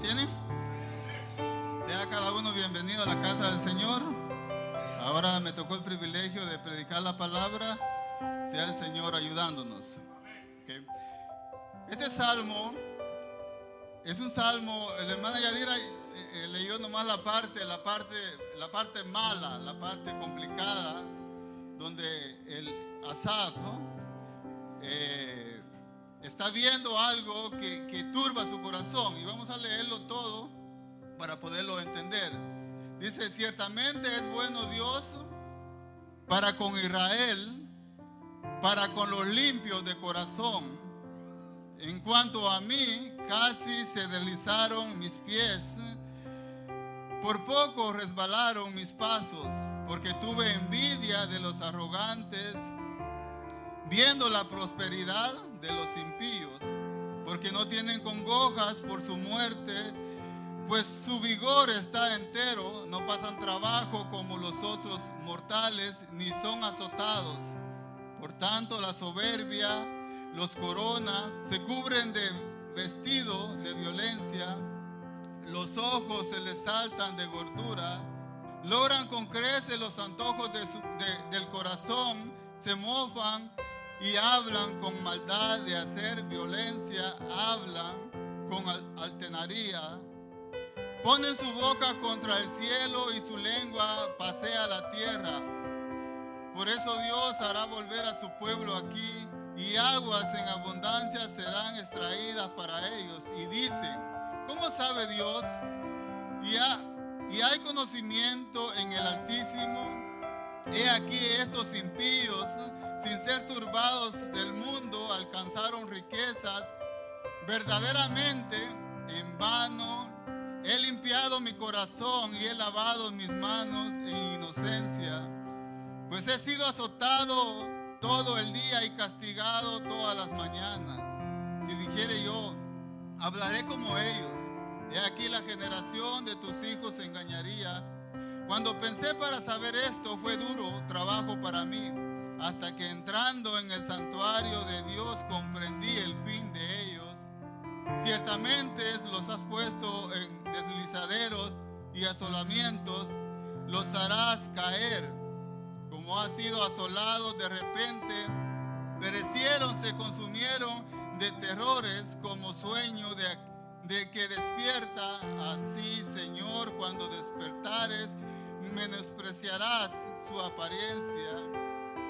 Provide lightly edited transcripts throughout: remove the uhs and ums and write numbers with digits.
tienen? Sea cada uno bienvenido a la casa del Señor. Ahora me tocó el privilegio de predicar la palabra. Sea el Señor ayudándonos. Okay. Este salmo es un salmo, el hermano Yadira leyó nomás la parte mala, la parte complicada, donde el Asaf, ¿no? Está viendo algo que turba su corazón, y vamos a leerlo todo para poderlo entender. Dice: ciertamente es bueno Dios para con Israel, para con los limpios de corazón. En cuanto a mí, casi se deslizaron mis pies, por poco resbalaron mis pasos, porque tuve envidia de los arrogantes, viendo la prosperidad de los impíos, porque no tienen congojas por su muerte, pues su vigor está entero, no pasan trabajo como los otros mortales, ni son azotados. Por tanto, la soberbia los corona, se cubren de vestido de violencia, los ojos se les saltan de gordura, logran con creces los antojos del corazón, se mofan y hablan con maldad de hacer violencia, hablan con altanería, ponen su boca contra el cielo y su lengua pasea la tierra. Por eso Dios hará volver a su pueblo aquí, y aguas en abundancia serán extraídas para ellos. Y dicen: ¿cómo sabe Dios? Y hay conocimiento en el Altísimo. He aquí estos impíos, sin ser turbados del mundo, alcanzaron riquezas. Verdaderamente, en vano, he limpiado mi corazón y he lavado mis manos en inocencia. Pues he sido azotado todo el día y castigado todas las mañanas. Si dijere yo: hablaré como ellos, he aquí la generación de tus hijos se engañaría. Cuando pensé para saber esto, fue duro trabajo para mí, hasta que entrando en el santuario de Dios comprendí el fin de ellos. Ciertamente los has puesto en deslizaderos y asolamientos, los harás caer. Como ha sido asolados de repente, perecieron, se consumieron de terrores, como sueño de que despierta. Así, Señor, cuando despertares, menospreciarás su apariencia.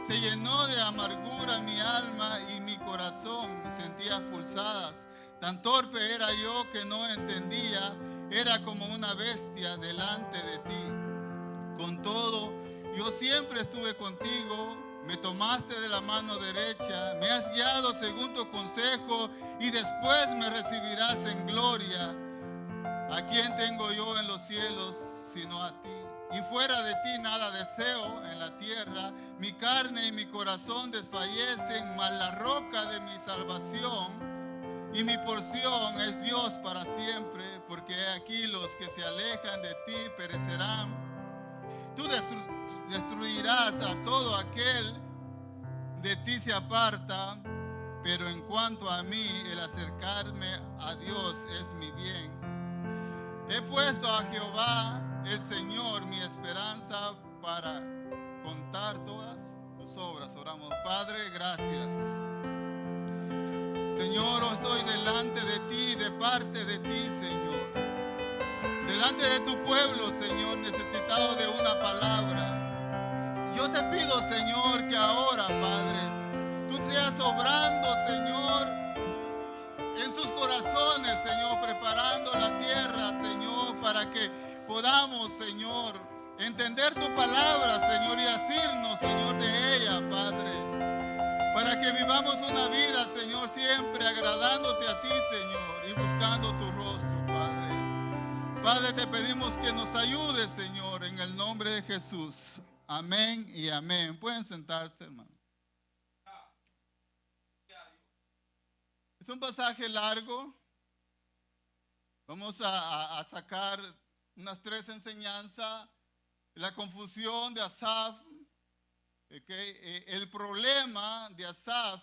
Se llenó de amargura mi alma y mi corazón sentía pulsadas. Tan torpe era yo que no entendía, era como una bestia delante de ti. Con todo, yo siempre estuve contigo, me tomaste de la mano derecha, me has guiado según tu consejo y después me recibirás en gloria. ¿A quién tengo yo en los cielos sino a ti? Y fuera de ti nada deseo en la tierra. Mi carne y mi corazón desfallecen, mas la roca de mi salvación y mi porción es Dios para siempre, porque aquí los que se alejan de ti perecerán. Tú destruirás a todo aquel de ti se aparta, pero en cuanto a mí, el acercarme a Dios es mi bien. He puesto a Jehová, el Señor, mi esperanza, para contar todas tus obras. Oramos. Padre, gracias. Señor, estoy delante de ti, de parte de ti, Señor. Delante de tu pueblo, Señor, necesitado de una palabra. Yo te pido, Señor, que ahora, Padre, tú seas obrando, Señor, en sus corazones, Señor, preparando la tierra, Señor, para que podamos, Señor, entender tu palabra, Señor, y asirnos, Señor, de ella, Padre. Para que vivamos una vida, Señor, siempre agradándote a ti, Señor, y buscando tu rostro, Padre. Padre, te pedimos que nos ayudes, Señor, en el nombre de Jesús. Amén y amén. Pueden sentarse, hermano. Es un pasaje largo. Vamos a sacar unas 3 enseñanzas. La confusión de Asaf. El problema de Asaf.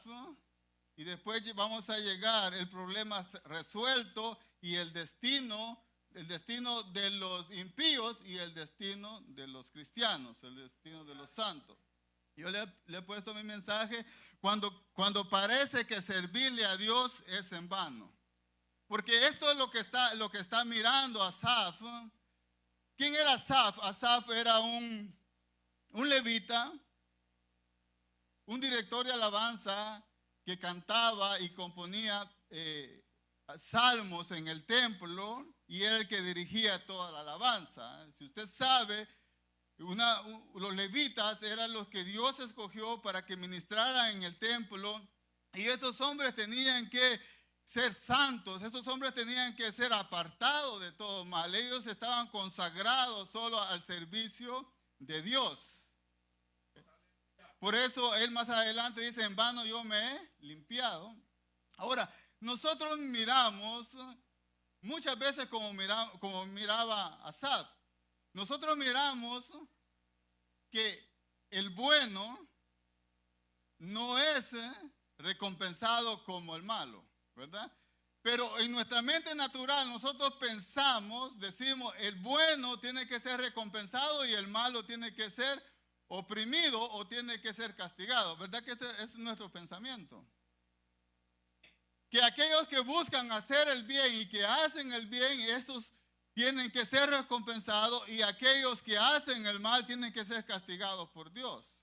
Y después vamos a llegar el problema resuelto y el destino de los impíos y el destino de los cristianos, el destino de los santos. Yo le he puesto mi mensaje, cuando parece que servirle a Dios es en vano. Porque esto es lo que está mirando Asaf. ¿Quién era Asaf? Asaf era un levita, un director de alabanza que cantaba y componía salmos en el templo y era el que dirigía toda la alabanza. Si usted sabe, los levitas eran los que Dios escogió para que ministraran en el templo, y estos hombres tenían que ser santos, estos hombres tenían que ser apartados de todo mal. Ellos estaban consagrados solo al servicio de Dios. Por eso él más adelante dice, en vano yo me he limpiado. Ahora, nosotros miramos, muchas veces como miraba Asaf, nosotros miramos que el bueno no es recompensado como el malo, ¿verdad? Pero en nuestra mente natural nosotros pensamos, decimos, el bueno tiene que ser recompensado y el malo tiene que ser oprimido o tiene que ser castigado. ¿Verdad que este es nuestro pensamiento? Que aquellos que buscan hacer el bien y que hacen el bien, estos tienen que ser recompensados, y aquellos que hacen el mal tienen que ser castigados por Dios.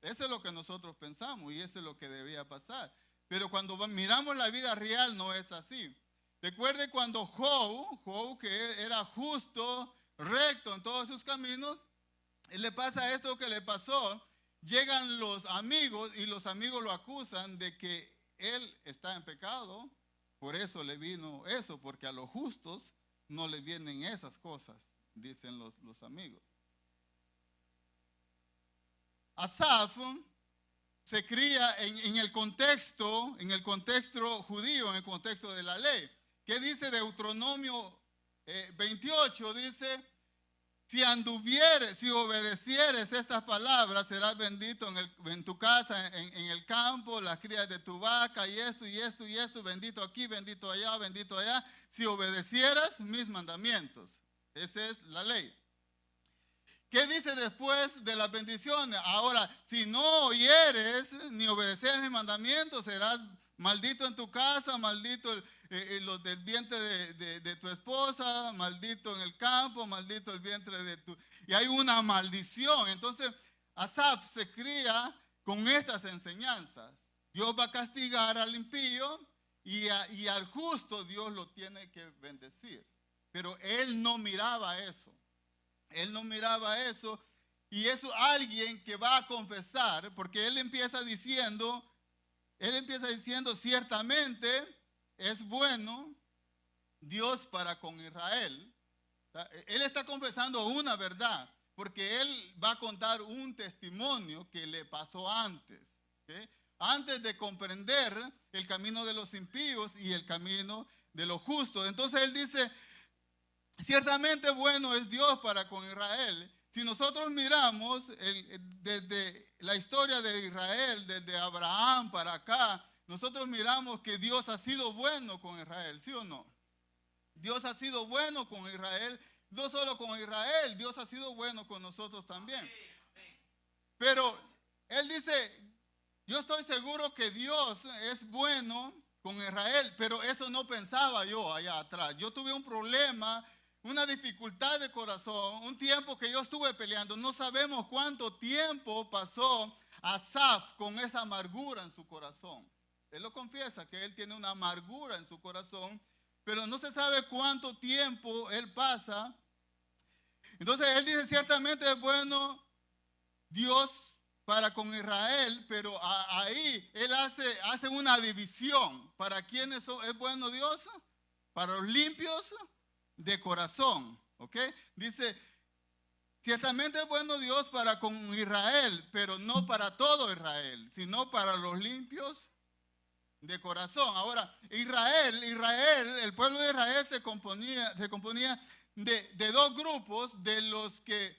Eso es lo que nosotros pensamos y eso es lo que debía pasar. Pero cuando miramos la vida real no es así. Recuerde cuando Job, que era justo, recto en todos sus caminos, le pasa esto que le pasó. Llegan los amigos y los amigos lo acusan de que él está en pecado. Por eso le vino eso, porque a los justos no le vienen esas cosas, dicen los amigos. Asaf se cría en el contexto judío, en el contexto de la ley. ¿Qué dice Deuteronomio 28? Dice, si obedecieres estas palabras, serás bendito en tu casa, en el campo, las crías de tu vaca, y esto, bendito aquí, bendito allá, si obedecieras mis mandamientos. Esa es la ley. ¿Qué dice después de las bendiciones? Ahora, si no oyeres ni obedeces mis mandamientos, serás maldito en tu casa, maldito los del vientre de tu esposa, maldito en el campo, maldito el vientre de tu... Y hay una maldición. Entonces, Asaf se cría con estas enseñanzas. Dios va a castigar al impío y al justo Dios lo tiene que bendecir. Pero él no miraba eso. Él no miraba eso, y es alguien que va a confesar, porque él empieza diciendo, ciertamente es bueno Dios para con Israel. Él está confesando una verdad, porque él va a contar un testimonio que le pasó antes, ¿okay? Antes de comprender el camino de los impíos y el camino de los justos. Entonces él dice, ciertamente bueno es Dios para con Israel. Si nosotros miramos desde la historia de Israel, desde Abraham para acá, nosotros miramos que Dios ha sido bueno con Israel, ¿sí o no? Dios ha sido bueno con Israel, no solo con Israel, Dios ha sido bueno con nosotros también. Pero él dice, yo estoy seguro que Dios es bueno con Israel, pero eso no pensaba yo allá atrás. Yo tuve un problema, una dificultad de corazón, un tiempo que yo estuve peleando. No sabemos cuánto tiempo pasó Asaf con esa amargura en su corazón. Él lo confiesa que él tiene una amargura en su corazón, pero no se sabe cuánto tiempo él pasa. Entonces él dice, ciertamente es bueno Dios para con Israel, pero ahí él hace una división. ¿Para quiénes es bueno Dios? Para los limpios de corazón, ¿ok? Dice, ciertamente es bueno Dios para con Israel, pero no para todo Israel, sino para los limpios de corazón. Ahora, Israel, el pueblo de Israel se componía de dos grupos, de los que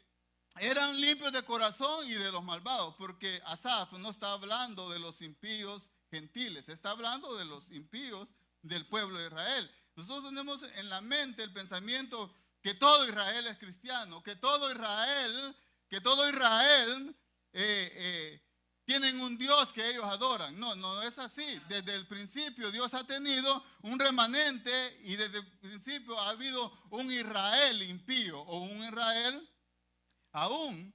eran limpios de corazón y de los malvados, porque Asaf no está hablando de los impíos gentiles, está hablando de los impíos del pueblo de Israel. Nosotros tenemos en la mente el pensamiento que todo Israel es cristiano, que todo Israel tienen un Dios que ellos adoran. No, no es así. Desde el principio Dios ha tenido un remanente y desde el principio ha habido un Israel impío o un Israel aún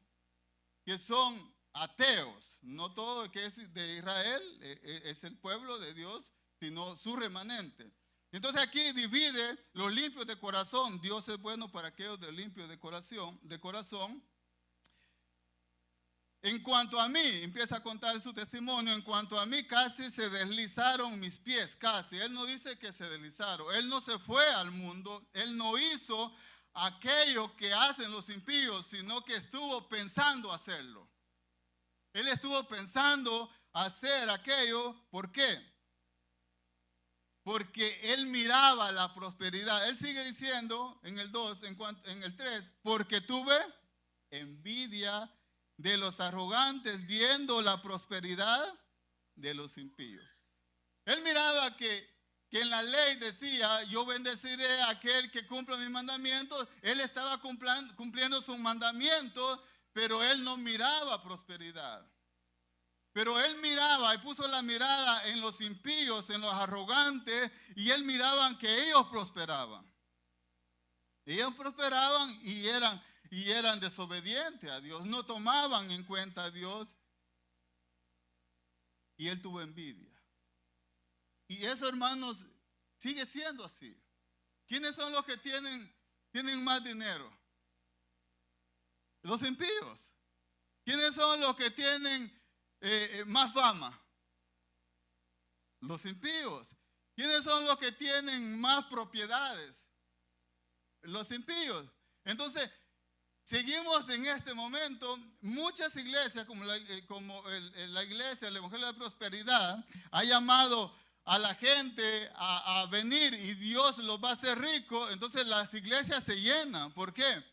que son ateos. No todo el que es de Israel es el pueblo de Dios, sino su remanente. Entonces aquí divide los limpios de corazón. Dios es bueno para aquellos de limpios de corazón. En cuanto a mí, empieza a contar su testimonio, en cuanto a mí casi se deslizaron mis pies, casi. Él no dice que se deslizaron, él no se fue al mundo, él no hizo aquello que hacen los impíos, sino que estuvo pensando hacerlo. Él estuvo pensando hacer aquello, ¿por qué? Porque él miraba la prosperidad. Él sigue diciendo en el 2, en el 3, porque tuve envidia de los arrogantes viendo la prosperidad de los impíos. Él miraba que en la ley decía, yo bendeciré a aquel que cumpla mis mandamientos. Él estaba cumpliendo sus mandamientos, pero él no miraba prosperidad. Pero él miraba y puso la mirada en los impíos, en los arrogantes, y él miraba que ellos prosperaban. Ellos prosperaban y eran desobedientes a Dios, no tomaban en cuenta a Dios, y él tuvo envidia. Y eso, hermanos, sigue siendo así. ¿Quiénes son los que tienen más dinero? Los impíos. ¿Quiénes son los que tienen más fama? Los impíos. ¿Quiénes son los que tienen más propiedades? Los impíos. Entonces, seguimos en este momento, muchas iglesias, como la iglesia, el Evangelio de Prosperidad, ha llamado a la gente a venir y Dios los va a hacer ricos. Entonces las iglesias se llenan. ¿Por qué?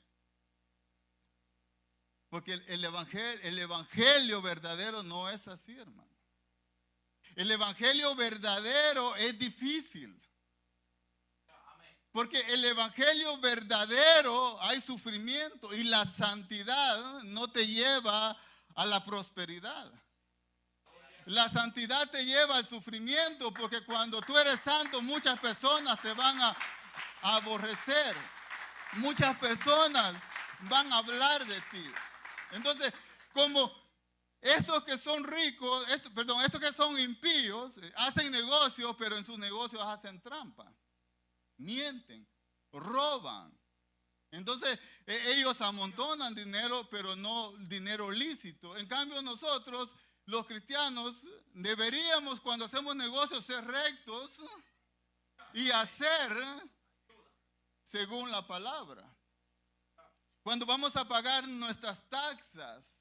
Porque el evangelio verdadero no es así, hermano. El evangelio verdadero es difícil. Porque el evangelio verdadero hay sufrimiento y la santidad no te lleva a la prosperidad. La santidad te lleva al sufrimiento, porque cuando tú eres santo muchas personas te van a aborrecer. Muchas personas van a hablar de ti. Entonces, como estos que son ricos, estos que son impíos, hacen negocios, pero en sus negocios hacen trampa. Mienten, roban. Entonces ellos amontonan dinero, pero no dinero lícito. En cambio nosotros, los cristianos, deberíamos cuando hacemos negocios ser rectos y hacer según la palabra. Cuando vamos a pagar nuestras taxas,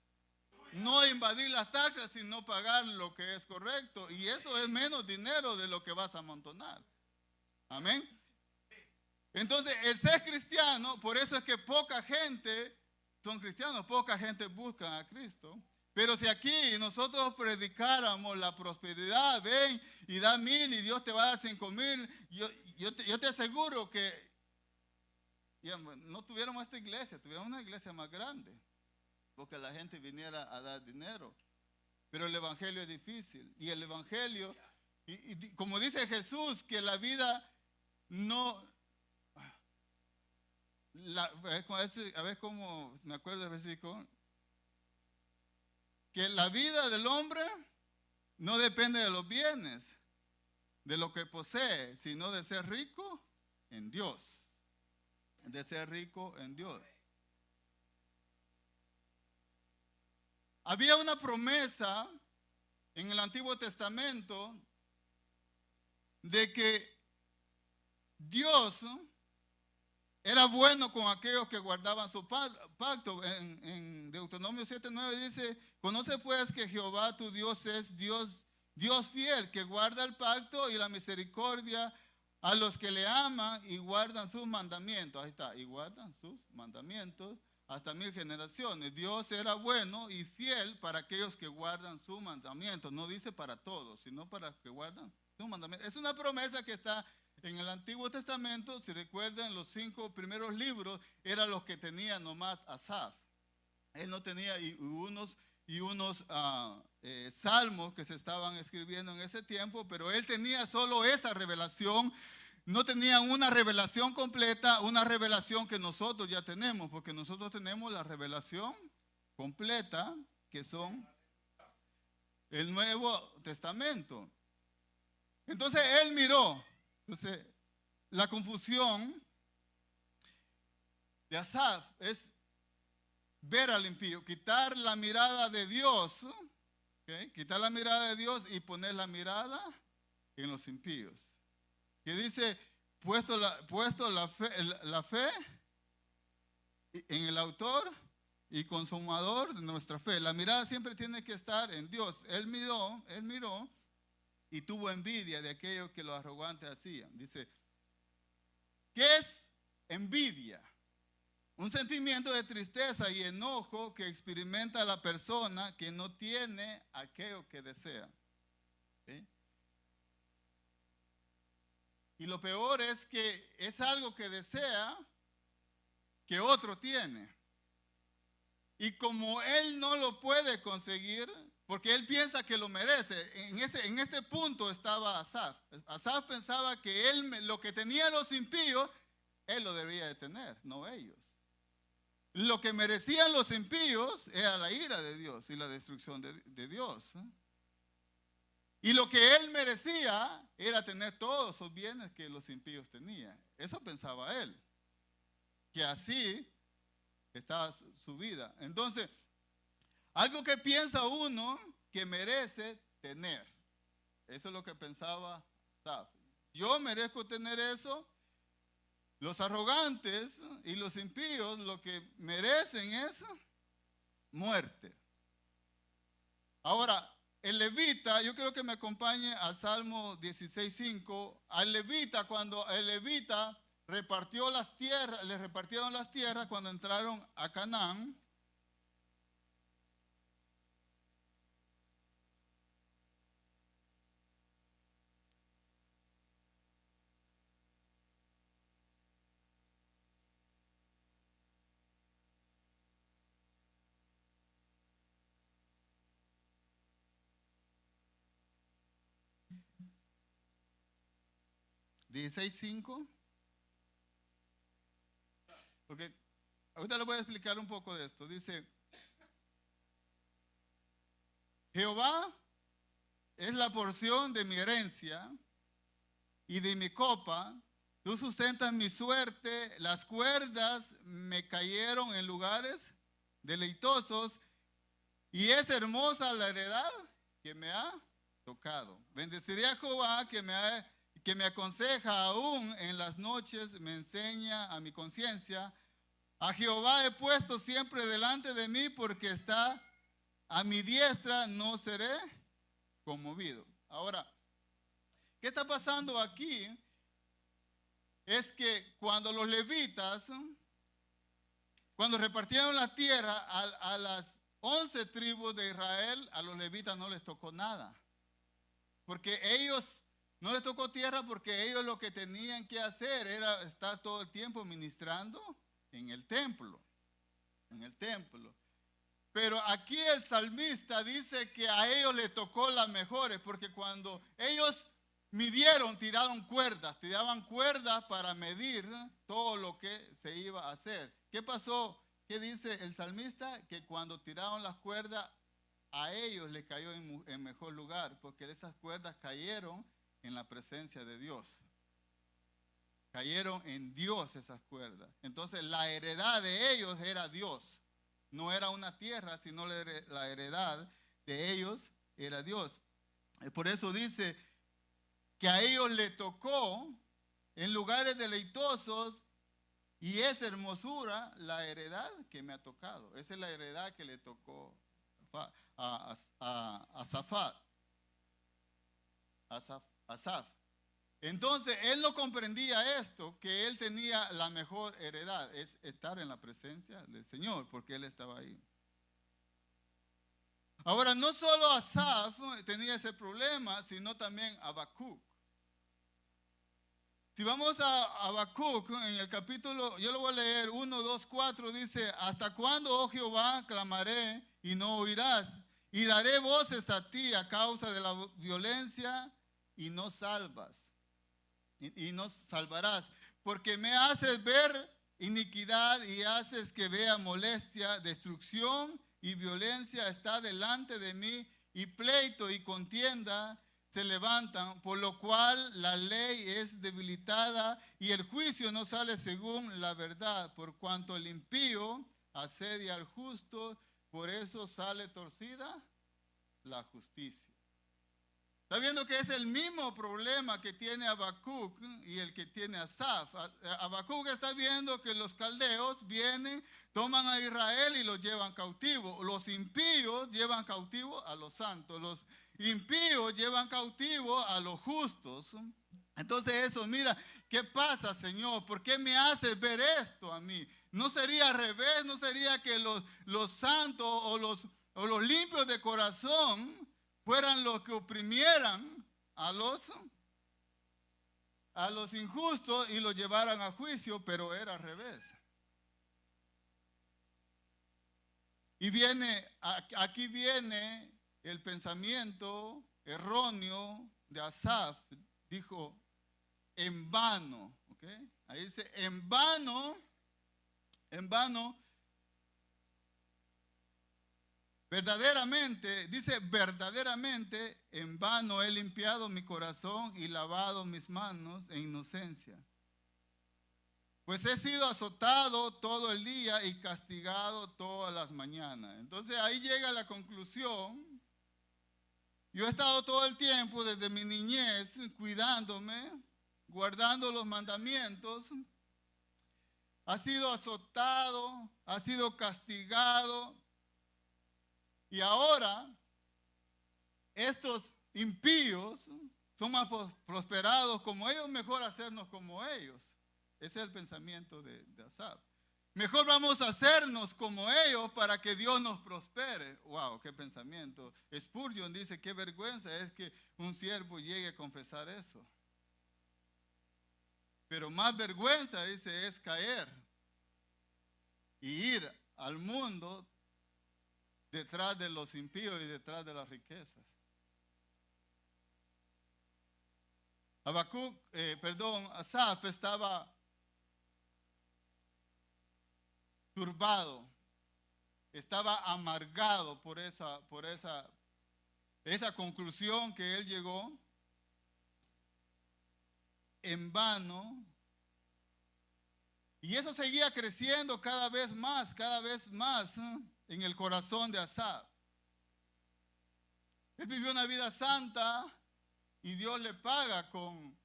no invadir las taxas, sino pagar lo que es correcto. Y eso es menos dinero de lo que vas a amontonar. Amén. Entonces, el ser cristiano, por eso es que poca gente son cristianos, poca gente busca a Cristo. Pero si aquí nosotros predicáramos la prosperidad, ven y da 1,000 y Dios te va a dar 5,000, yo te aseguro que no tuviéramos esta iglesia, tuviéramos una iglesia más grande, porque la gente viniera a dar dinero. Pero el evangelio es difícil. Y el evangelio, y como dice Jesús, que la vida no... a ver cómo me acuerdo del versículo, que la vida del hombre no depende de los bienes, de lo que posee, sino de ser rico en Dios, de ser rico en Dios. Había una promesa en el Antiguo Testamento de que Dios era bueno con aquellos que guardaban su pacto. En Deuteronomio 7:9 dice, conoce pues que Jehová tu Dios es Dios fiel, que guarda el pacto y la misericordia a los que le aman y guardan sus mandamientos. Ahí está, y guardan sus mandamientos hasta 1000 generaciones. Dios era bueno y fiel para aquellos que guardan su mandamiento. No dice para todos, sino para que guardan su mandamiento. Es una promesa que está en el Antiguo Testamento. Si recuerdan, los 5 primeros libros eran los que tenía nomás Asaf. Él no tenía unos salmos que se estaban escribiendo en ese tiempo, pero él tenía solo esa revelación. No tenía una revelación completa, una revelación que nosotros ya tenemos, porque nosotros tenemos la revelación completa, que son el Nuevo Testamento. Entonces él miró. Entonces, la confusión de Asaf es ver al impío, quitar la mirada de Dios, ¿okay? Quitar la mirada de Dios y poner la mirada en los impíos. Que dice, puesto la fe en el autor y consumador de nuestra fe. La mirada siempre tiene que estar en Dios. Él miró y tuvo envidia de aquello que los arrogantes hacían. Dice, ¿qué es envidia? Un sentimiento de tristeza y enojo que experimenta la persona que no tiene aquello que desea. ¿Okay? Y lo peor es que es algo que desea que otro tiene. Y como él no lo puede conseguir, porque él piensa que lo merece, en este punto estaba Asaf. Asaf pensaba que lo que tenían los impíos, él lo debería de tener, no ellos. Lo que merecían los impíos era la ira de Dios y la destrucción de Dios. Y lo que él merecía era tener todos esos bienes que los impíos tenían. Eso pensaba él. Que así estaba su vida. Entonces, algo que piensa uno que merece tener. Eso es lo que pensaba Asaf. Yo merezco tener eso. Los arrogantes y los impíos lo que merecen es muerte. Ahora, el levita, yo quiero que me acompañe al Salmo 16:5. Al levita, cuando el levita repartió las tierras, le repartieron las tierras cuando entraron a Canaán. ¿16:5? Porque ahorita les voy a explicar un poco de esto. Dice, Jehová es la porción de mi herencia y de mi copa. Tú sustentas mi suerte, las cuerdas me cayeron en lugares deleitosos y es hermosa la heredad que me ha tocado. Bendeciré a Jehová que me aconseja aún en las noches, me enseña a mi conciencia. A Jehová he puesto siempre delante de mí porque está a mi diestra, no seré conmovido. Ahora, ¿qué está pasando aquí? Es que cuando los levitas, cuando repartieron la tierra a las 11 tribus de Israel, a los levitas no les tocó nada. Porque ellos no les tocó tierra porque ellos lo que tenían que hacer era estar todo el tiempo ministrando en el templo. En el templo. Pero aquí el salmista dice que a ellos les tocó las mejores, porque cuando ellos midieron, tiraban cuerdas para medir todo lo que se iba a hacer. ¿Qué pasó? ¿Qué dice el salmista? Que cuando tiraron las cuerdas, a ellos les cayó en mejor lugar, porque esas cuerdas cayeron en la presencia de Dios. Cayeron en Dios esas cuerdas. Entonces la heredad de ellos era Dios. No era una tierra, sino la heredad de ellos era Dios. Por eso dice que a ellos le tocó en lugares deleitosos y es hermosura la heredad que me ha tocado. Esa es la heredad que le tocó a Asaf. Entonces, él no comprendía esto, que él tenía la mejor heredad, es estar en la presencia del Señor, porque él estaba ahí. Ahora, no solo Asaf tenía ese problema, sino también Habacuc. Si vamos a Habacuc, en el capítulo, yo lo voy a leer, 1, 2, 4, dice, ¿hasta cuándo, oh Jehová, clamaré y no oirás? Y daré voces a ti a causa de la violencia y no salvas. Y no salvarás, porque me haces ver iniquidad y haces que vea molestia, destrucción y violencia está delante de mí, y pleito y contienda se levantan, por lo cual la ley es debilitada y el juicio no sale según la verdad, por cuanto el impío asedia al justo, por eso sale torcida la justicia. Está viendo que es el mismo problema que tiene Habacuc y el que tiene Asaf. Habacuc está viendo que los caldeos vienen, toman a Israel y los llevan cautivo. Los impíos llevan cautivo a los santos. Los impíos llevan cautivo a los justos. Entonces eso, mira, ¿qué pasa, Señor? ¿Por qué me haces ver esto a mí? ¿No sería al revés? ¿No sería que los santos o los limpios de corazón fueran los que oprimieran a los injustos y los llevaran a juicio? Pero era al revés. Y aquí viene el pensamiento erróneo de Asaf. Dijo, en vano, ¿ok? Ahí dice, en vano, verdaderamente, dice verdaderamente, en vano he limpiado mi corazón y lavado mis manos en inocencia. Pues he sido azotado todo el día y castigado todas las mañanas. Entonces ahí llega la conclusión. Yo he estado todo el tiempo desde mi niñez cuidándome, guardando los mandamientos. Ha sido azotado, ha sido castigado. Y ahora, estos impíos son más prosperados como ellos, mejor hacernos como ellos. Ese es el pensamiento de Asaf. Mejor vamos a hacernos como ellos para que Dios nos prospere. ¡Wow! ¡Qué pensamiento! Spurgeon dice, qué vergüenza es que un siervo llegue a confesar eso. Pero más vergüenza, dice, es caer y ir al mundo detrás de los impíos y detrás de las riquezas. Asaf estaba turbado, estaba amargado por esa conclusión que él llegó. En vano. Y eso seguía creciendo cada vez más en el corazón de Asaf. Él vivió una vida santa y Dios le paga con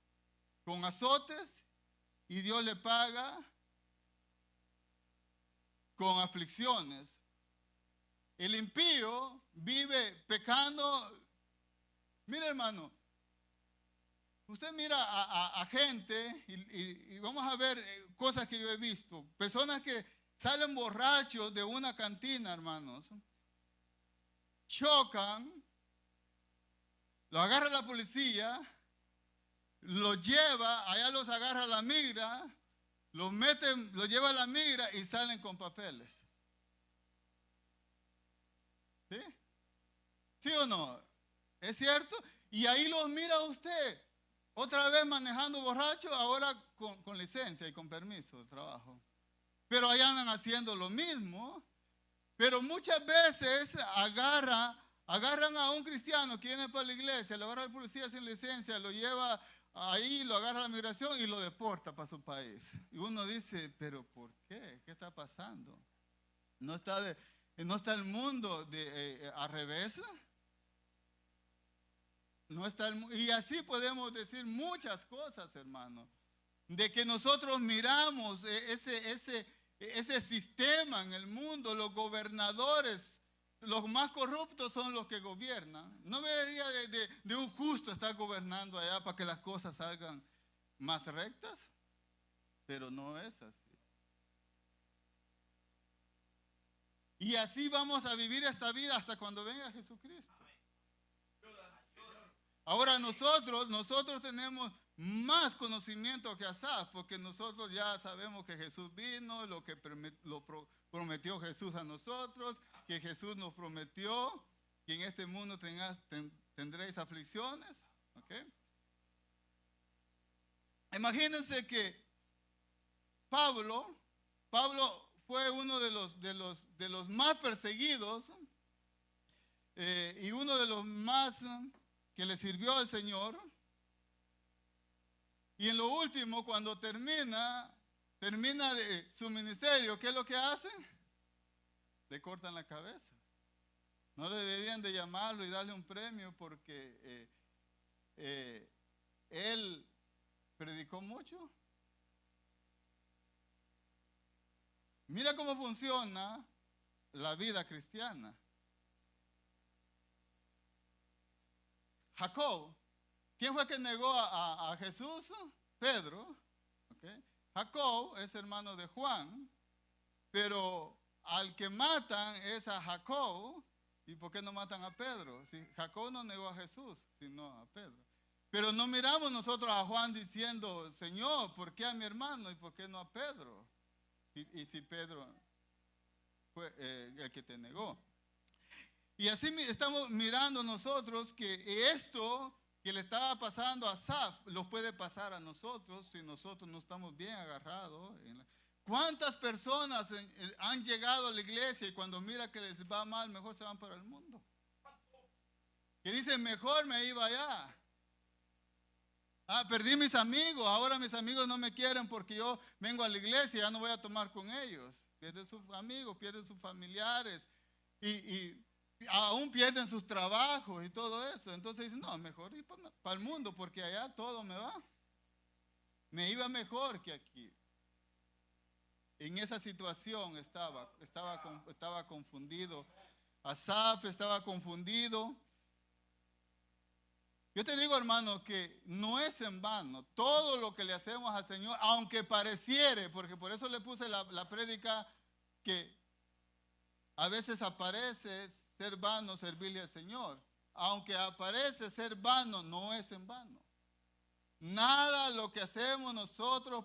azotes y Dios le paga con aflicciones. El impío vive pecando. Mira, hermano, usted mira a gente y vamos a ver cosas que yo he visto. Personas que salen borrachos de una cantina, hermanos. Chocan, lo agarra la policía, lo lleva, allá los agarra la migra, los lleva a la migra y salen con papeles. ¿Sí? ¿Sí o no? ¿Es cierto? Y ahí los mira usted, otra vez manejando borracho, ahora con licencia y con permiso de trabajo. Pero allá andan haciendo lo mismo. Pero muchas veces agarran a un cristiano que viene para la iglesia, lo agarra la policía sin licencia, lo lleva ahí, lo agarra la migración y lo deporta para su país. Y uno dice, ¿pero por qué? ¿Qué está pasando? ¿No está el mundo al revés? Y así podemos decir muchas cosas, hermano, de que nosotros miramos ese sistema en el mundo, los gobernadores los más corruptos son los que gobiernan. No debería de un justo estar gobernando allá para que las cosas salgan más rectas, pero no es así. Y así vamos a vivir esta vida hasta cuando venga Jesucristo. Ahora nosotros tenemos más conocimiento que Asaf, porque nosotros ya sabemos que Jesús vino, lo que prometió Jesús a nosotros, que Jesús nos prometió que en este mundo tendréis aflicciones. ¿Okay? Imagínense que Pablo fue uno de los más perseguidos y uno de los más que le sirvió al Señor. Y en lo último, cuando termina de su ministerio, ¿qué es lo que hacen? Le cortan la cabeza. No le deberían de llamarlo y darle un premio porque él predicó mucho. Mira cómo funciona la vida cristiana. Jacob, ¿quién fue que negó a Jesús? Pedro. ¿Okay? Jacob es hermano de Juan, pero al que matan es a Jacob. ¿Y por qué no matan a Pedro? Si Jacob no negó a Jesús, sino a Pedro. Pero no miramos nosotros a Juan diciendo, Señor, ¿por qué a mi hermano y por qué no a Pedro? Y si Pedro fue el que te negó. Y así estamos mirando nosotros que esto que le estaba pasando a Asaf lo puede pasar a nosotros si nosotros no estamos bien agarrados. ¿Cuántas personas han llegado a la iglesia y cuando mira que les va mal, mejor se van para el mundo? Que dicen, mejor me iba allá. Perdí mis amigos, ahora mis amigos no me quieren porque yo vengo a la iglesia y ya no voy a tomar con ellos. Pierden sus amigos, pierden sus familiares y aún pierden sus trabajos y todo eso. Entonces dicen, no, mejor ir para el mundo porque allá todo me va. Me iba mejor que aquí. En esa situación estaba confundido. Asaf estaba confundido. Yo te digo, hermano, que no es en vano todo lo que le hacemos al Señor, aunque pareciere, porque por eso le puse la prédica que a veces aparece ser vano servirle al Señor. Aunque aparece ser vano, no es en vano. Nada lo que hacemos nosotros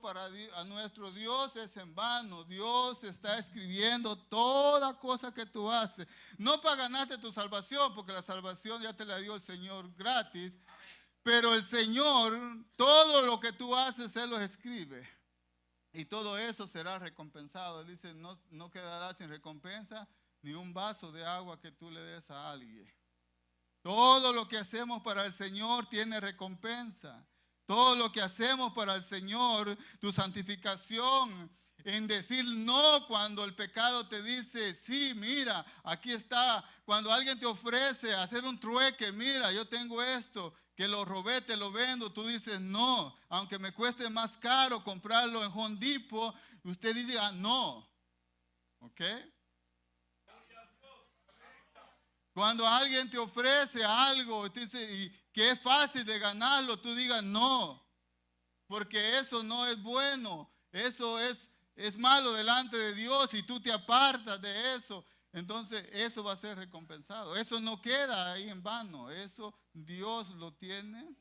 a nuestro Dios es en vano. Dios está escribiendo toda cosa que tú haces. No para ganarte tu salvación, porque la salvación ya te la dio el Señor gratis. Pero el Señor, todo lo que tú haces, Él lo escribe. Y todo eso será recompensado. Él dice, no quedará sin recompensa ni un vaso de agua que tú le des a alguien. Todo lo que hacemos para el Señor tiene recompensa. Todo lo que hacemos para el Señor, tu santificación, en decir no cuando el pecado te dice, sí, mira, aquí está. Cuando alguien te ofrece hacer un trueque, mira, yo tengo esto, que lo robé, te lo vendo, tú dices no, aunque me cueste más caro comprarlo en Home Depot, usted dice no, ¿ok? Cuando alguien te ofrece algo y que es fácil de ganarlo, tú digas no, porque eso no es bueno, eso es malo delante de Dios y tú te apartas de eso, entonces eso va a ser recompensado. Eso no queda ahí en vano, eso Dios lo tiene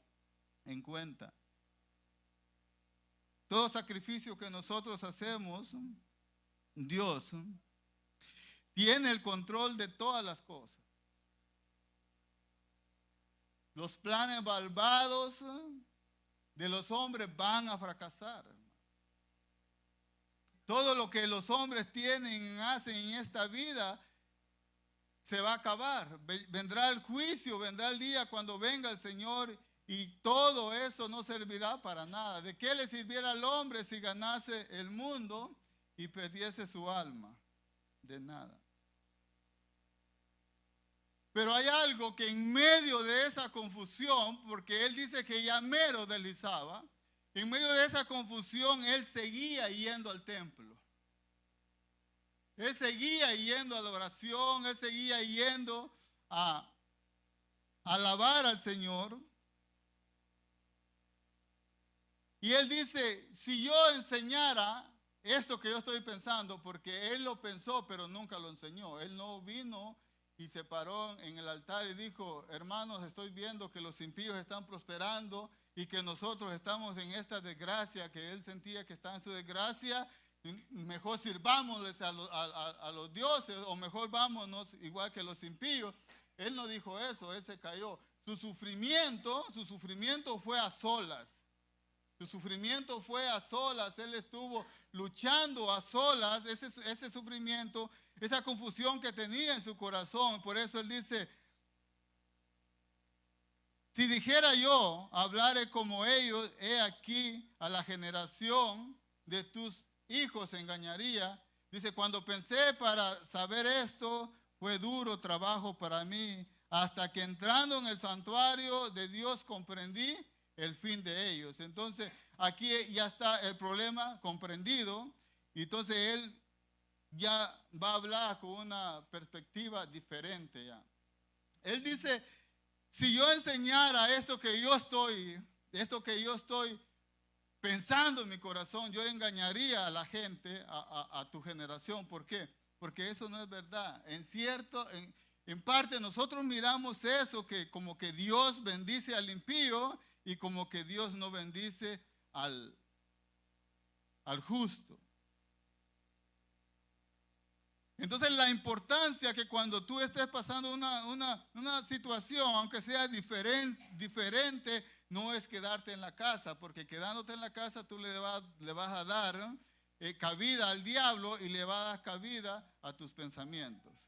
en cuenta. Todo sacrificio que nosotros hacemos, Dios tiene el control de todas las cosas. Los planes malvados de los hombres van a fracasar. Todo lo que los hombres hacen en esta vida, se va a acabar. Vendrá el juicio, vendrá el día cuando venga el Señor y todo eso no servirá para nada. ¿De qué le sirviera al hombre si ganase el mundo y perdiese su alma? De nada. Pero hay algo que en medio de esa confusión, porque él dice que ya mero deslizaba, en medio de esa confusión él seguía yendo al templo. Él seguía yendo a la oración, él seguía yendo a alabar al Señor. Y él dice, si yo enseñara esto que yo estoy pensando, porque él lo pensó, pero nunca lo enseñó. Él no vino y se paró en el altar y dijo, hermanos, estoy viendo que los impíos están prosperando y que nosotros estamos en esta desgracia, que él sentía que está en su desgracia. Mejor sirvámosles a los dioses, o mejor vámonos igual que los impíos. Él no dijo eso, él se cayó. Su sufrimiento fue a solas. Su sufrimiento fue a solas, él estuvo luchando a solas, ese sufrimiento, esa confusión que tenía en su corazón. Por eso él dice, si dijera yo, hablaré como ellos, he aquí a la generación de tus hijos engañaría. Dice, cuando pensé para saber esto, fue duro trabajo para mí, hasta que entrando en el santuario de Dios comprendí el fin de ellos. Entonces, aquí ya está el problema comprendido. Y entonces él ya va a hablar con una perspectiva diferente ya. Él dice, si yo enseñara esto que yo estoy pensando en mi corazón, yo engañaría a la gente, a tu generación. ¿Por qué? Porque eso no es verdad. En parte nosotros miramos eso, que como que Dios bendice al impío y como que Dios no bendice al justo. Entonces la importancia que cuando tú estés pasando una situación, aunque sea diferente, no es quedarte en la casa, porque quedándote en la casa tú le vas a dar cabida al diablo y le vas a dar cabida a tus pensamientos.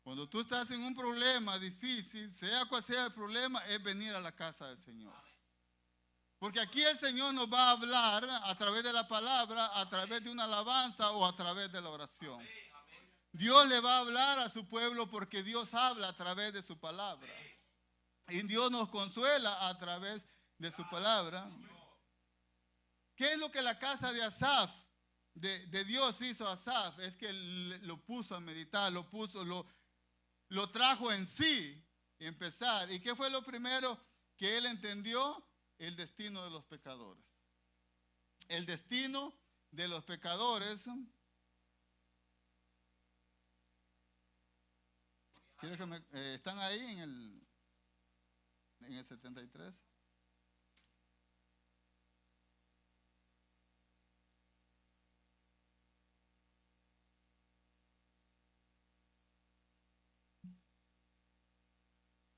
Cuando tú estás en un problema difícil, sea cual sea el problema, es venir a la casa del Señor. Porque aquí el Señor nos va a hablar a través de la palabra, a través de una alabanza o a través de la oración. Dios le va a hablar a su pueblo porque Dios habla a través de su palabra. Y Dios nos consuela a través de su palabra. ¿Qué es lo que la casa de Asaf, de Dios hizo a Asaf? Es que lo puso a meditar, lo trajo en sí y empezar. ¿Y qué fue lo primero que él entendió? El destino de los pecadores. El destino de los pecadores. ¿Están ahí en el 73?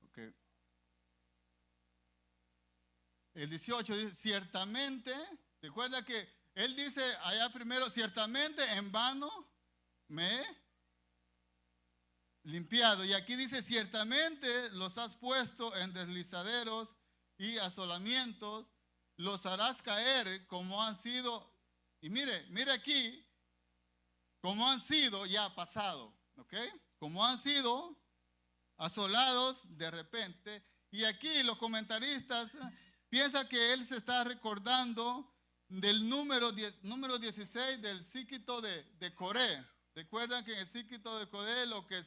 Okay. El 18 dice, ciertamente, recuerda que él dice allá primero, ciertamente en vano me he limpiado. Y aquí dice, ciertamente los has puesto en deslizaderos y asolamientos, los harás caer como han sido. Y mire aquí, como han sido ya pasado, ¿ok? Como han sido asolados de repente. Y aquí los comentaristas piensan que él se está recordando del número 16 del síquito de Coré. Recuerdan que en el síquito de Coré lo que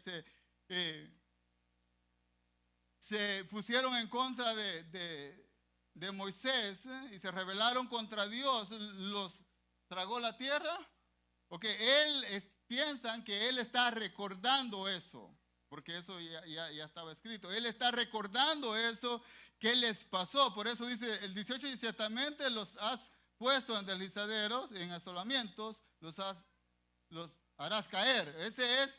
se pusieron en contra de Moisés y se rebelaron contra Dios, los tragó la tierra. Porque piensan que él está recordando eso. Porque eso ya estaba escrito. Él está recordando eso que les pasó. Por eso dice el 18, y ciertamente los has puesto en deslizaderos, en asolamientos, los harás caer. Ese es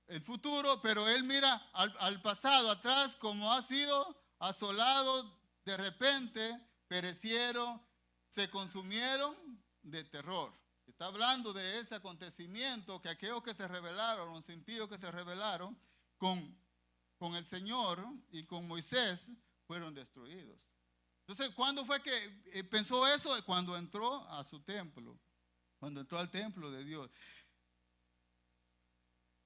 el futuro, pero él mira al pasado, atrás, como ha sido asolado, de repente perecieron, se consumieron de terror. Está hablando de ese acontecimiento, que aquellos que se rebelaron, los impíos que se rebelaron, con el Señor y con Moisés fueron destruidos. Entonces, ¿cuándo fue que pensó eso? Cuando entró a su templo, cuando entró al templo de Dios.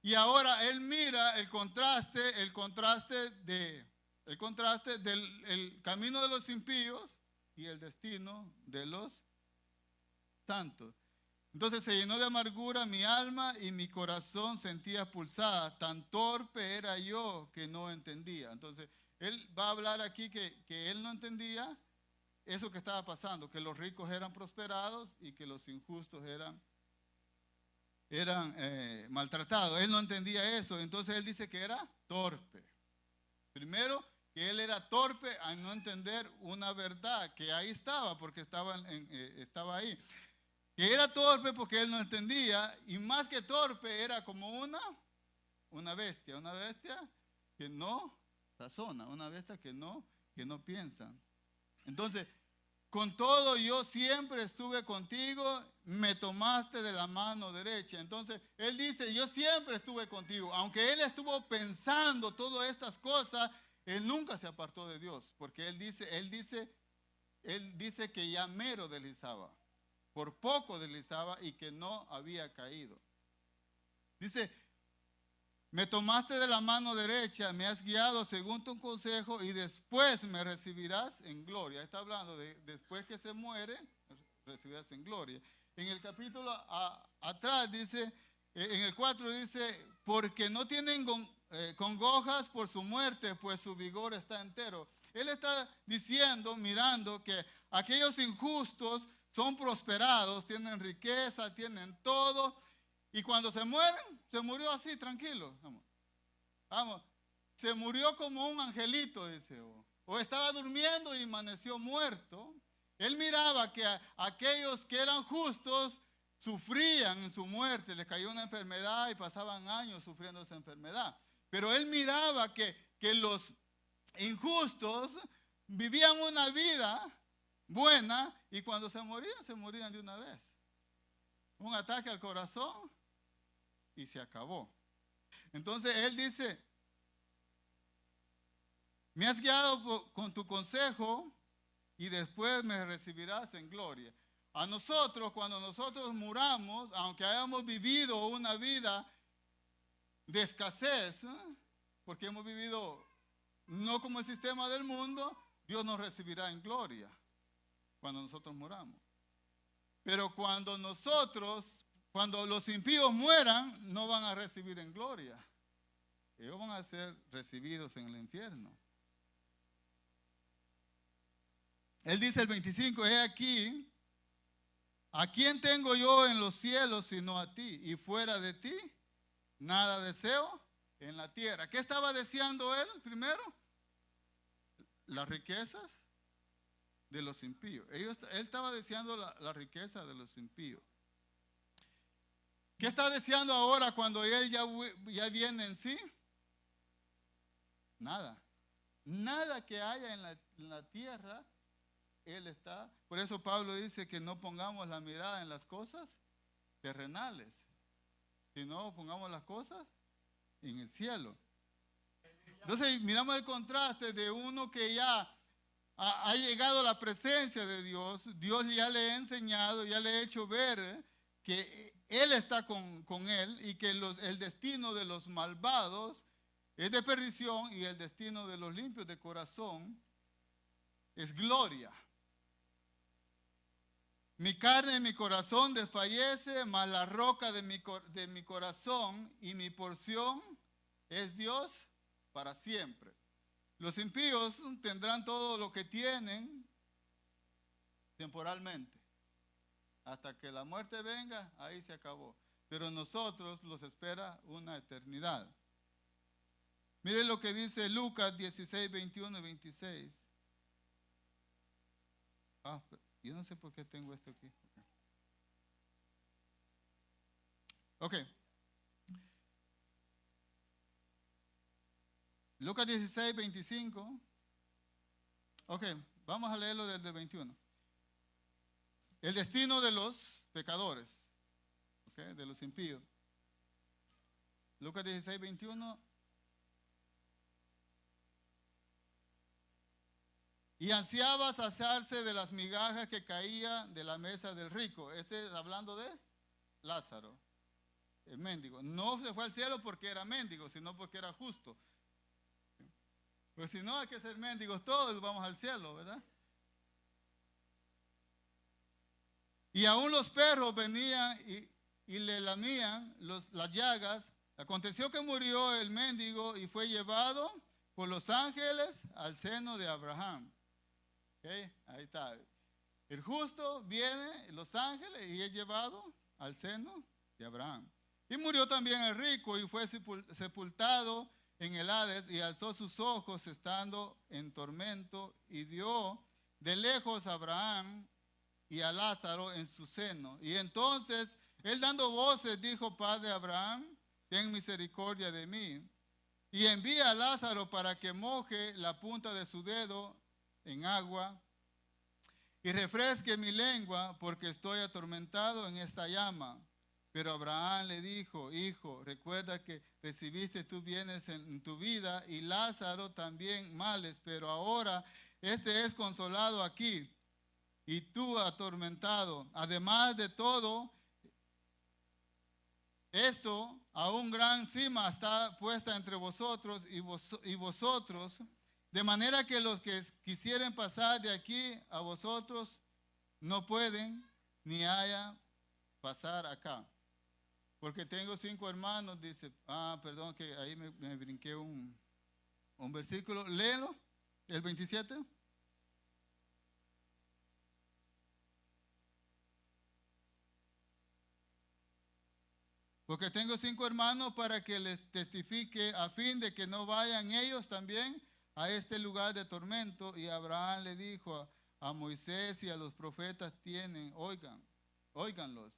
Y ahora él mira el contraste del camino de los impíos y el destino de los santos. Entonces se llenó de amargura mi alma y mi corazón sentía pulsada. Tan torpe era yo que no entendía. Entonces él va a hablar aquí que él no entendía eso que estaba pasando, que los ricos eran prosperados y que los injustos eran maltratados. Él no entendía eso, entonces él dice que era torpe. Primero, que él era torpe al no entender una verdad que ahí estaba, porque estaba ahí. Que era torpe porque él no entendía, y más que torpe era como una bestia que no razona, una bestia que no piensa. Entonces, con todo yo siempre estuve contigo, me tomaste de la mano derecha. Entonces, él dice, yo siempre estuve contigo. Aunque él estuvo pensando todas estas cosas, él nunca se apartó de Dios. Porque él dice que ya mero deslizaba. Por poco deslizaba y que no había caído. Dice, me tomaste de la mano derecha, me has guiado según tu consejo y después me recibirás en gloria. Está hablando de después que se muere, recibirás en gloria. En el capítulo atrás dice, en el 4 dice, porque no tienen congojas por su muerte, pues su vigor está entero. Él está diciendo, mirando que aquellos injustos son prosperados, tienen riqueza, tienen todo. Y cuando se mueren, se murió así, tranquilo. Vamos. Se murió como un angelito, dice. O estaba durmiendo y amaneció muerto. Él miraba que aquellos que eran justos sufrían en su muerte. Les cayó una enfermedad y pasaban años sufriendo esa enfermedad. Pero él miraba que los injustos vivían una vida buena y cuando se morían de una vez. Un ataque al corazón y se acabó. Entonces él dice, me has guiado con tu consejo y después me recibirás en gloria. A nosotros, cuando nosotros muramos, aunque hayamos vivido una vida de escasez, porque hemos vivido no como el sistema del mundo, Dios nos recibirá en gloria cuando nosotros muramos. Pero cuando los impíos mueran, no van a recibir en gloria. Ellos van a ser recibidos en el infierno. Él dice el 25, he aquí, ¿a quién tengo yo en los cielos sino a ti? Y fuera de ti, nada deseo en la tierra. ¿Qué estaba deseando él primero? Las riquezas de los impíos. Él estaba deseando la riqueza de los impíos. ¿Qué está deseando ahora cuando él ya viene en sí? Nada. Nada que haya en la tierra, él está. Por eso Pablo dice que no pongamos la mirada en las cosas terrenales, sino pongamos las cosas en el cielo. Entonces miramos el contraste de uno que ya ha llegado a la presencia de Dios. Dios ya le ha enseñado, ya le ha hecho ver que Él está con él y que el destino de los malvados es de perdición y el destino de los limpios de corazón es gloria. Mi carne y mi corazón desfallece, mas la roca de mi corazón y mi porción es Dios para siempre. Los impíos tendrán todo lo que tienen temporalmente. Hasta que la muerte venga, ahí se acabó. Pero nosotros los espera una eternidad. Miren lo que dice Lucas 16, 21 y 26. Yo no sé por qué tengo esto aquí. Ok. Lucas 16, 25. Ok, vamos a leerlo desde el 21. El destino de los pecadores, okay, de los impíos. Lucas 16, 21. Y ansiaba saciarse de las migajas que caían de la mesa del rico. Este es hablando de Lázaro, el mendigo. No se fue al cielo porque era mendigo, sino porque era justo. Pues si no hay que ser mendigos todos, vamos al cielo, ¿verdad? Y aún los perros venían y le lamían las llagas. Aconteció que murió el mendigo y fue llevado por los ángeles al seno de Abraham. ¿Okay? Ahí está. El justo viene, los ángeles, y es llevado al seno de Abraham. Y murió también el rico y fue sepultado en el Hades y alzó sus ojos estando en tormento y vio de lejos a Abraham y a Lázaro en su seno. Y entonces él dando voces dijo: Padre Abraham, ten misericordia de mí y envía a Lázaro para que moje la punta de su dedo en agua y refresque mi lengua, porque estoy atormentado en esta llama. Pero Abraham le dijo: Hijo, recuerda que recibiste tus bienes en tu vida y Lázaro también males, pero ahora este es consolado aquí y tú atormentado. Además de todo esto, aún gran cima está puesta entre vosotros y vosotros, de manera que los que quisieren pasar de aquí a vosotros no pueden, ni haya pasar acá. Porque tengo 5 hermanos, dice, perdón, que ahí me brinqué un versículo. Léelo, el 27. Porque tengo 5 hermanos para que les testifique, a fin de que no vayan ellos también a este lugar de tormento. Y Abraham le dijo a Moisés y a los profetas tienen, óiganlos.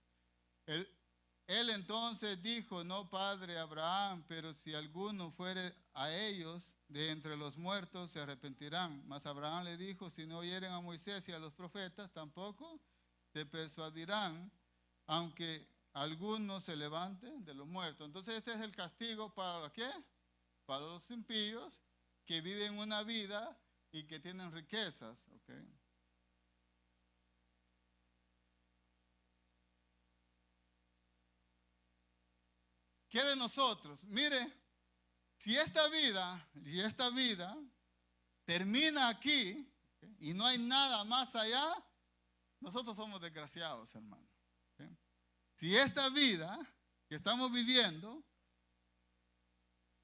Él entonces dijo: no, padre Abraham, pero si alguno fuere a ellos de entre los muertos, se arrepentirán. Mas Abraham le dijo: si no oyeren a Moisés y a los profetas, tampoco se persuadirán, aunque algunos se levanten de los muertos. Entonces este es el castigo para ¿qué? Para los impíos que viven una vida y que tienen riquezas. ¿Okay? ¿Qué de nosotros? Mire, si esta vida termina aquí, ¿okay? Y no hay nada más allá, nosotros somos desgraciados, hermano. ¿Okay? Si esta vida que estamos viviendo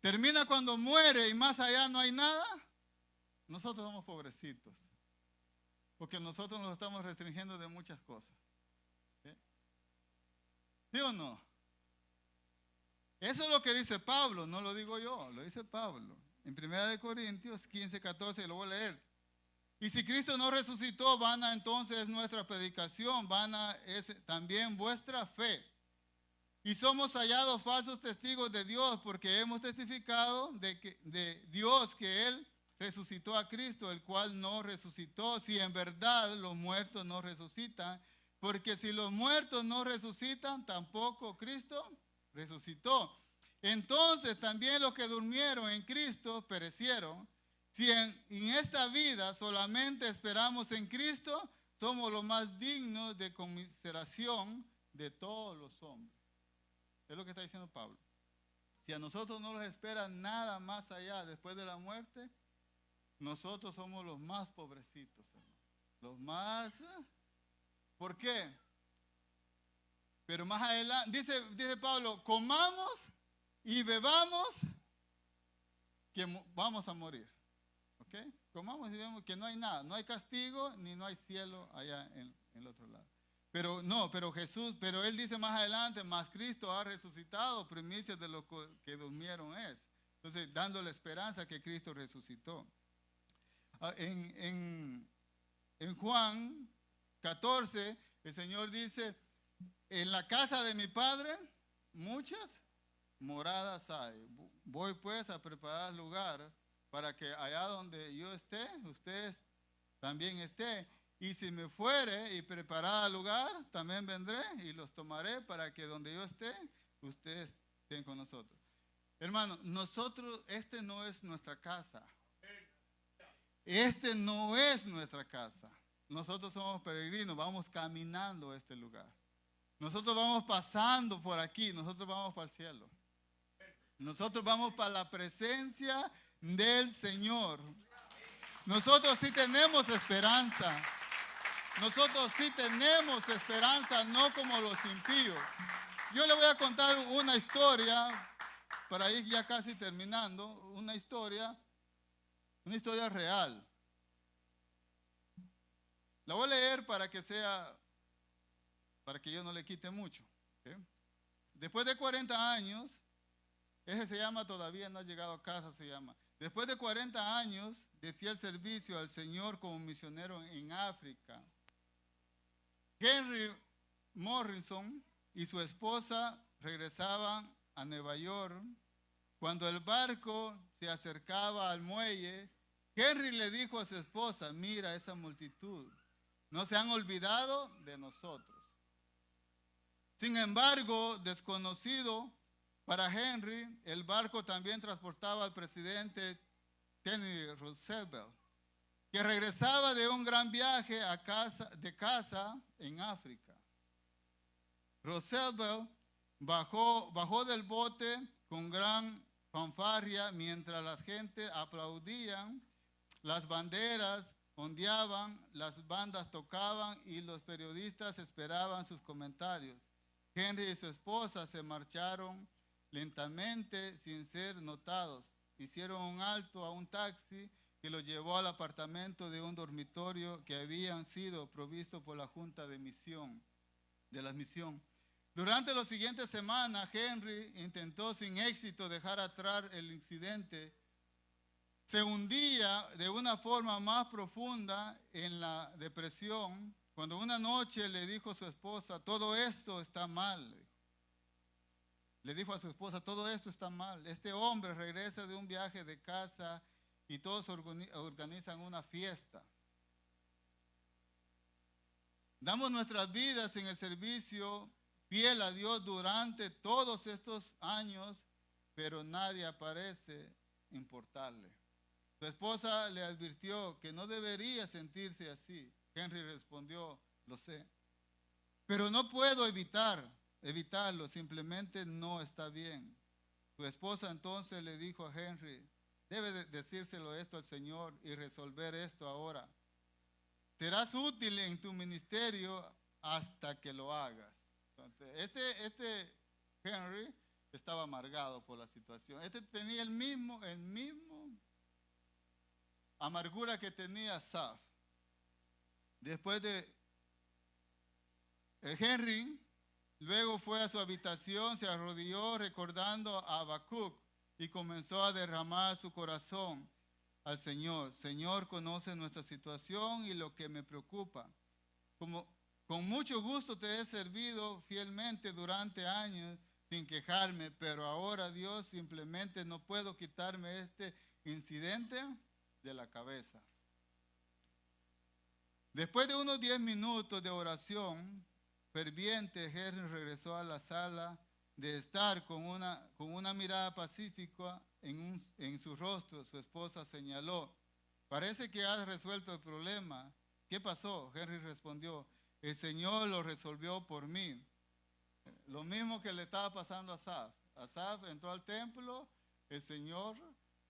termina cuando muere y más allá no hay nada, nosotros somos pobrecitos. Porque nosotros nos estamos restringiendo de muchas cosas. ¿Okay? ¿Sí o no? Eso es lo que dice Pablo, no lo digo yo, lo dice Pablo. En 1 Corintios 15, 14, lo voy a leer. Y si Cristo no resucitó, vana entonces es nuestra predicación, vana es también vuestra fe. Y somos hallados falsos testigos de Dios, porque hemos testificado de Dios que Él resucitó a Cristo, el cual no resucitó, si en verdad los muertos no resucitan. Porque si los muertos no resucitan, tampoco Cristo resucitó. Entonces también los que durmieron en Cristo perecieron. Si en esta vida solamente esperamos en Cristo, somos los más dignos de conmiseración de todos los hombres. Es lo que está diciendo Pablo. Si a nosotros no nos espera nada más allá después de la muerte, nosotros somos los más pobrecitos, hermano. Los más. ¿Por qué? Pero más adelante, dice Pablo, comamos y bebamos que vamos a morir. ¿Ok? Comamos y bebamos que no hay nada, no hay castigo ni no hay cielo allá en el otro lado. Pero él dice más adelante, más Cristo ha resucitado, primicias de los que durmieron es. Entonces, dándole esperanza que Cristo resucitó. En Juan 14, el Señor dice: en la casa de mi Padre muchas moradas hay. Voy pues a preparar lugar para que allá donde yo esté, ustedes también estén. Y si me fuere y preparar lugar, también vendré y los tomaré para que donde yo esté, ustedes estén con nosotros. Hermano, este no es nuestra casa. Este no es nuestra casa. Nosotros somos peregrinos, vamos caminando a este lugar. Nosotros vamos pasando por aquí, nosotros vamos para el cielo. Nosotros vamos para la presencia del Señor. Nosotros sí tenemos esperanza. Nosotros sí tenemos esperanza, no como los impíos. Yo le voy a contar una historia, para ir ya casi terminando, una historia real. La voy a leer para que yo no le quite mucho. ¿Okay? Después de 40 años, ese se llama Todavía no ha llegado a casa, se llama. Después de 40 años de fiel servicio al Señor como misionero en África, Henry Morrison y su esposa regresaban a Nueva York. Cuando el barco se acercaba al muelle, Henry le dijo a su esposa: mira esa multitud, no se han olvidado de nosotros. Sin embargo, desconocido para Henry, el barco también transportaba al presidente Teddy Roosevelt, que regresaba de un gran viaje de casa en África. Roosevelt bajó del bote con gran fanfarria mientras la gente aplaudía, las banderas ondeaban, las bandas tocaban y los periodistas esperaban sus comentarios. Henry y su esposa se marcharon lentamente sin ser notados. Hicieron un alto a un taxi que los llevó al apartamento de un dormitorio que habían sido provisto por la Junta de la Misión. Durante las siguientes semanas, Henry intentó sin éxito dejar atrás el incidente. Se hundía de una forma más profunda en la depresión cuando una noche le dijo a su esposa: todo esto está mal. Le dijo a su esposa: todo esto está mal. Este hombre regresa de un viaje de casa y todos organizan una fiesta. Damos nuestras vidas en el servicio fiel a Dios durante todos estos años, pero nadie parece importarle. Su esposa le advirtió que no debería sentirse así. Henry respondió: lo sé, pero no puedo evitarlo, simplemente no está bien. Su esposa entonces le dijo a Henry: debe decírselo esto al Señor y resolver esto ahora. Serás útil en tu ministerio hasta que lo hagas. Entonces, este Henry estaba amargado por la situación. Este tenía el mismo amargura que tenía Asaf. Después de Henry, luego fue a su habitación, se arrodilló recordando a Habacuc y comenzó a derramar su corazón al Señor. Señor, conoce nuestra situación y lo que me preocupa. Con mucho gusto te he servido fielmente durante años sin quejarme, pero ahora, Dios, simplemente no puedo quitarme este incidente de la cabeza. Después de unos 10 minutos de oración ferviente, Henry regresó a la sala de estar con una mirada pacífica en su rostro. Su esposa señaló: parece que has resuelto el problema. ¿Qué pasó? Henry respondió: el Señor lo resolvió por mí. Lo mismo que le estaba pasando a Asaf. Asaf entró al templo, el Señor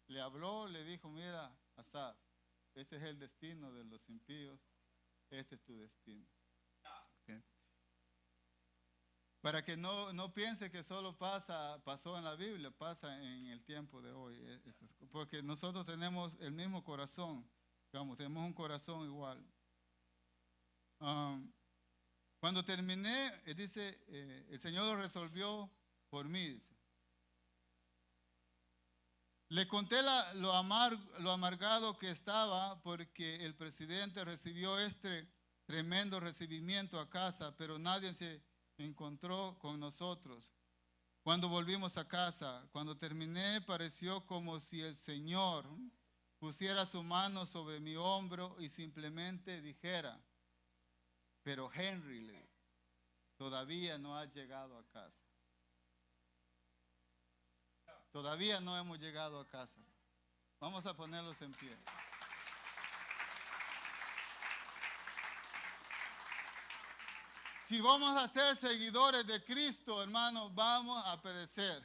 le habló, le dijo: mira, Asaf, este es el destino de los impíos, este es tu destino. ¿Okay? Para que no piense que solo pasó en la Biblia, pasa en el tiempo de hoy. Porque nosotros tenemos el mismo corazón, digamos, tenemos un corazón igual. Cuando terminé, dice, el Señor lo resolvió por mí. Dice. Le conté lo amargado que estaba porque el presidente recibió este tremendo recibimiento a casa, pero nadie se encontró con nosotros. Cuando volvimos a casa, cuando terminé, pareció como si el Señor pusiera su mano sobre mi hombro y simplemente dijera: pero Henry, todavía no has llegado a casa. Todavía no hemos llegado a casa. Vamos a ponerlos en pie. Si vamos a ser seguidores de Cristo, hermanos, vamos a perecer.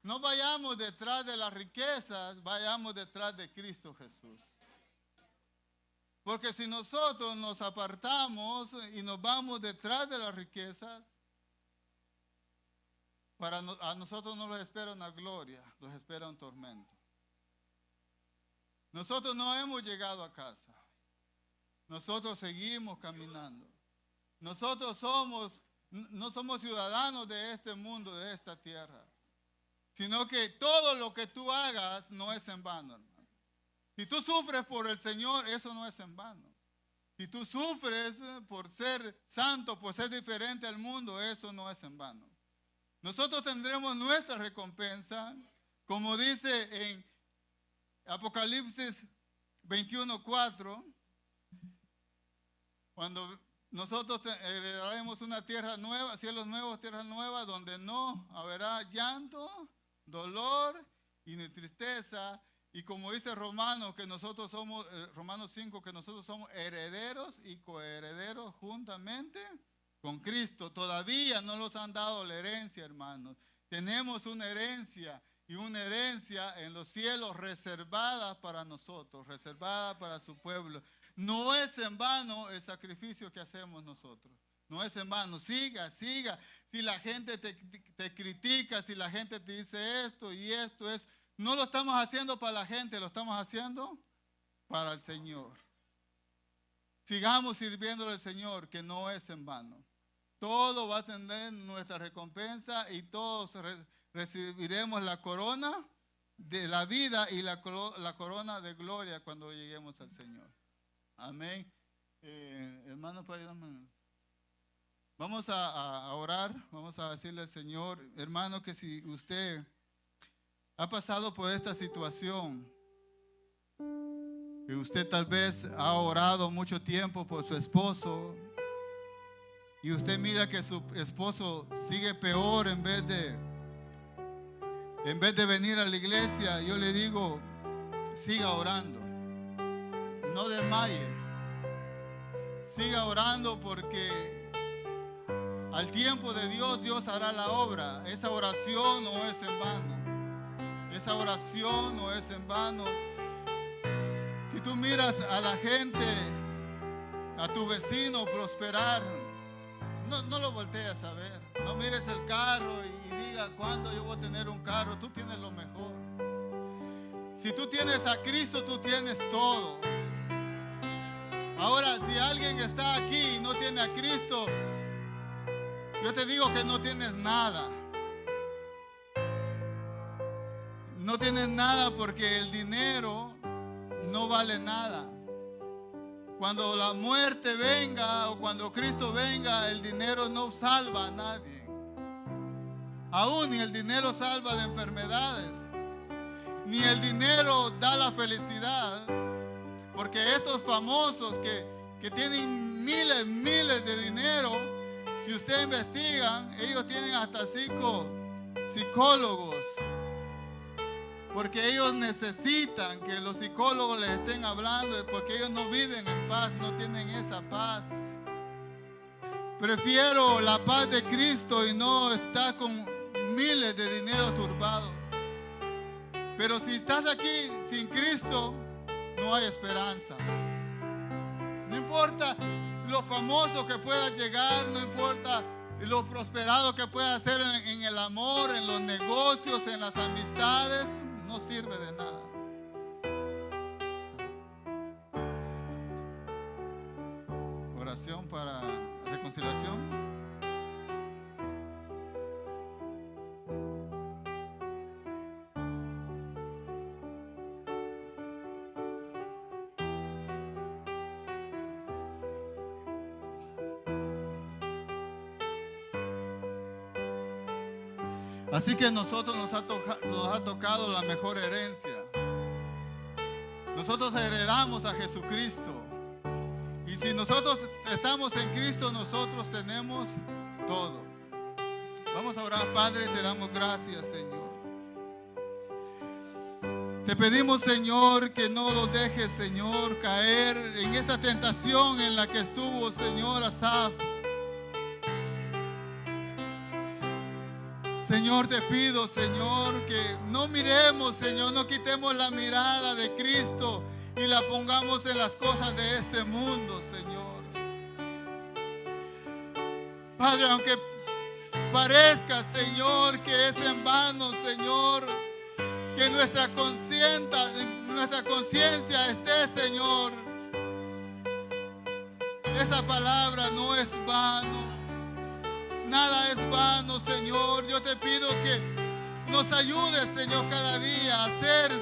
No vayamos detrás de las riquezas, vayamos detrás de Cristo Jesús. Porque si nosotros nos apartamos y nos vamos detrás de las riquezas, a nosotros no nos espera una gloria, nos espera un tormento. Nosotros no hemos llegado a casa. Nosotros seguimos caminando. Nosotros no somos ciudadanos de este mundo, de esta tierra, sino que todo lo que tú hagas no es en vano, hermano. Si tú sufres por el Señor, eso no es en vano. Si tú sufres por ser santo, por ser diferente al mundo, eso no es en vano. Nosotros tendremos nuestra recompensa, como dice en Apocalipsis 21:4, cuando nosotros heredaremos una tierra nueva, cielos nuevos, tierra nueva, donde no habrá llanto, dolor y ni tristeza. Y como dice Romanos, que nosotros somos, Romanos 5, que nosotros somos herederos y coherederos juntamente con Cristo. Todavía no nos han dado la herencia, hermanos. Tenemos una herencia, y una herencia en los cielos reservada para nosotros, reservada para su pueblo. No es en vano el sacrificio que hacemos nosotros. No es en vano. Siga. Si la gente te critica, si la gente te dice esto y esto es, no lo estamos haciendo para la gente, lo estamos haciendo para el Señor. Sigamos sirviéndole al Señor, que no es en vano. Todo va a tener nuestra recompensa y todos recibiremos la corona de la vida y la corona de gloria cuando lleguemos al Señor. Amén. Hermanos, vamos a orar, vamos a decirle al Señor, hermano, que si usted ha pasado por esta situación, que usted tal vez ha orado mucho tiempo por su esposo y usted mira que su esposo sigue peor en vez de venir a la iglesia, yo le digo, siga orando, no desmaye, siga orando, porque al tiempo de Dios, Dios hará la obra. Esa oración no es en vano. Esa oración no es en vano. Si tú miras a la gente, a tu vecino prosperar, no lo voltees a ver. No mires el carro y diga, ¿cuándo yo voy a tener un carro? Tú tienes lo mejor. Si tú tienes a Cristo, tú tienes todo. Ahora, si alguien está aquí y no tiene a Cristo, yo te digo que no tienes nada. No tienes nada, porque el dinero no vale nada. Cuando la muerte venga o cuando Cristo venga, el dinero no salva a nadie. Aún ni el dinero salva de enfermedades, ni el dinero da la felicidad. Porque estos famosos que tienen miles de dinero, si ustedes investigan, ellos tienen hasta 5 psicólogos. Porque ellos necesitan que los psicólogos les estén hablando, porque ellos no viven en paz, no tienen esa paz. Prefiero la paz de Cristo y no estar con miles de dinero turbado. Pero si estás aquí sin Cristo, no hay esperanza. No importa lo famoso que puedas llegar, no importa lo prosperado que puedas ser en el amor, en los negocios, en las amistades, no sirve de nada. Oración para reconciliación. Así que a nosotros nos ha tocado la mejor herencia. Nosotros heredamos a Jesucristo. Y si nosotros estamos en Cristo, nosotros tenemos todo. Vamos a orar. Padre, te damos gracias, Señor. Te pedimos, Señor, que no lo dejes, Señor, caer en esta tentación en la que estuvo, Señor, Asaf. Señor, te pido, Señor, que no miremos, Señor, no quitemos la mirada de Cristo y la pongamos en las cosas de este mundo, Señor. Padre, aunque parezca, Señor, que es en vano, Señor, que nuestra conciencia esté, Señor, esa palabra no es vano. Nada es vano, Señor. Yo te pido que nos ayudes, Señor, cada día a ser,